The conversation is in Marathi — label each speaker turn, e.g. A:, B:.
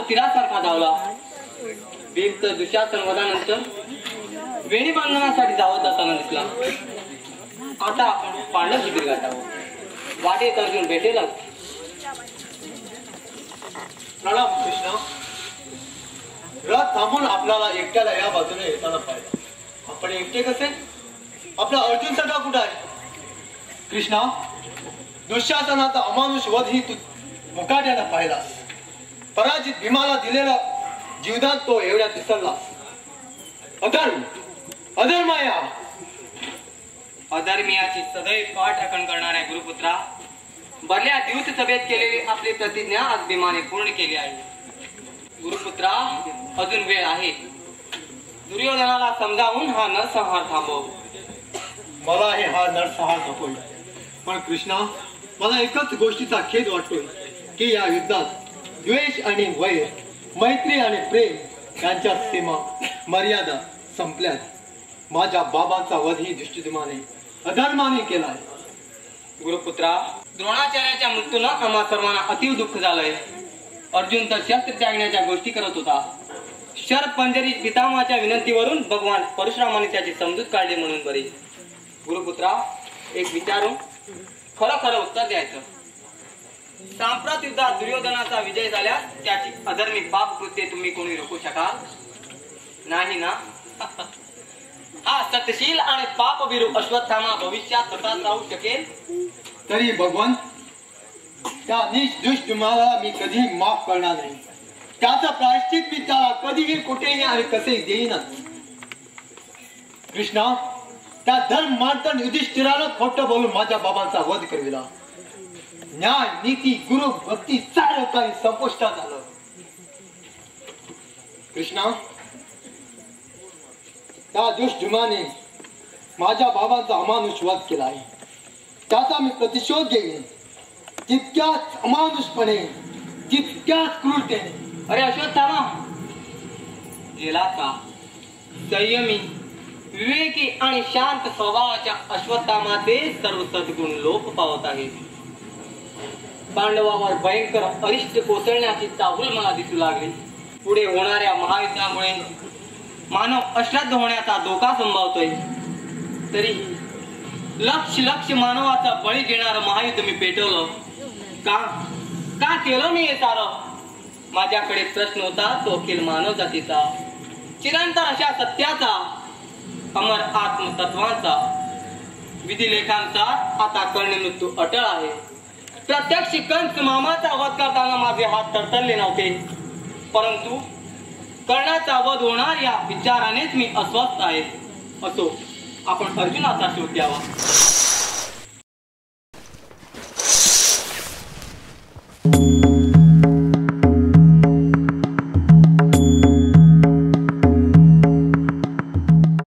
A: तिरासारखा धावला. भीम तर दुःशासन वधानंतर वेणी बांधण्यासाठी धावत जाताना दिसला. आता पांडव शिबिर गाठावं. वाटेत अर्जुन भेटेल.
B: प्रणाम कृष्ण. रथ थांबून आपल्याला एकट्याला या बाजूने येताना पाहिजे. आपण एकटे कसे? आपला अर्जुन सगळा कुठं आहे? कृष्णा, दुःशासनाचा अमानुष वध ही तू मुकाट्यानं पाहिलास. पराजित भीमाला दिलेला जीवदान तो एवढ्या विसरलास. अधर्मया
A: अधर्मियाची सदैव पाठराखण करणाऱ्या गुरुपुत्रा, भरल्या द्यूत सभेत केलेली आपली प्रतिज्ञा आज भीमाने पूर्ण केली आहे. गुरुपुत्रा, अजून वेळ आहे. दुर्योधनाला समजावून हा नरसंहार थांबव.
B: मला हा नरसंहार नकोय. पण कृष्णा, मला एकच गोष्टीचा खेद वाटतोय की या युद्धात द्वेष आणि वैर, मैत्री आणि प्रेम यांच्या सीमा मर्यादा संपल्यात. माझ्या बाबांचा वध ही दुष्टधर्माने अधर्माने केलाय.
A: गुरुपुत्रा, द्रोणाचार्याच्या मृत्यूनं आम्हा सर्वांना अतीव दुःख झालंय. अर्जुन तर शस्त्र त्यागण्याच्या गोष्टी करत होता. शरपंजरी पितामहाच्या विनंतीवरून भगवान परशुरामाने त्याची समजूत काढली म्हणून बरे. गुरुपुत्रा, एक विचारून खरं खरं उत्तर द्यायचं. सांप्रत युद्धात दुर्योधनाचा विजय झाल्यास त्याची अधर्मी पाप कृत्ये तुम्ही कोणी रोखू शकाल नाही ना? हा सत्यशील आणि पापभीरू अश्वत्थामा भविष्यात तसाच राहू शकेल?
B: तरी भगवान, त्या नीच दुष्टमाला मी कधी माफ करणार नाही. त्याचा प्रायश्चित मी त्याला कधीही कुठेही आणि कसेही देईनच. कृष्णा, त्या धर्म मानतन युधिष्ठिरानं खोटं बोलून माझ्या बाबांचा वध करविला. न्याय, नीती, गुरु, भक्ती सारं काही संपुष्टात आलं. कृष्णा, त्या दुष्टमाने माझ्या बाबांचा अमानुष वध केला आहे. त्याचा मी प्रतिशोध घेईन, तितक्याच अमानुषपणे, तितक्याच क्रूरतेने.
A: अरे अश्वत्थामा, गेला का? संयमी, विवेकी आणि शांत स्वभावाच्या अश्वत्थामाचे सर्व सद्गुण लोप पावत आहेत. पांडवावर भयंकर अरिष्ट कोसळण्याची चाहूल मला दिसू लागली. पुढे होणाऱ्या महायुद्धामुळे मानव अश्रद्ध होण्याचा धोका संभावतोय. तरीही लक्ष मानवाचा बळी घेणारं महायुद्ध मी पेटवलं का केलं मी हे सारं? माझ्याकडे प्रश्न होता तो अखिल मानव जातीचा, चिरंतन अशा सत्याचा, अमर आत्मतत्वाचा, विधिलेखांचा आता करणे मृत्यू अटळ आहे. प्रत्यक्ष कंस मामाचा वध करताना माझे हात तरतरले नव्हते, परंतु कर्णाचा वध होणार या विचारानेच मी अस्वस्थ आहे. असो, आपण अर्जुनाचा शोध घ्यावा.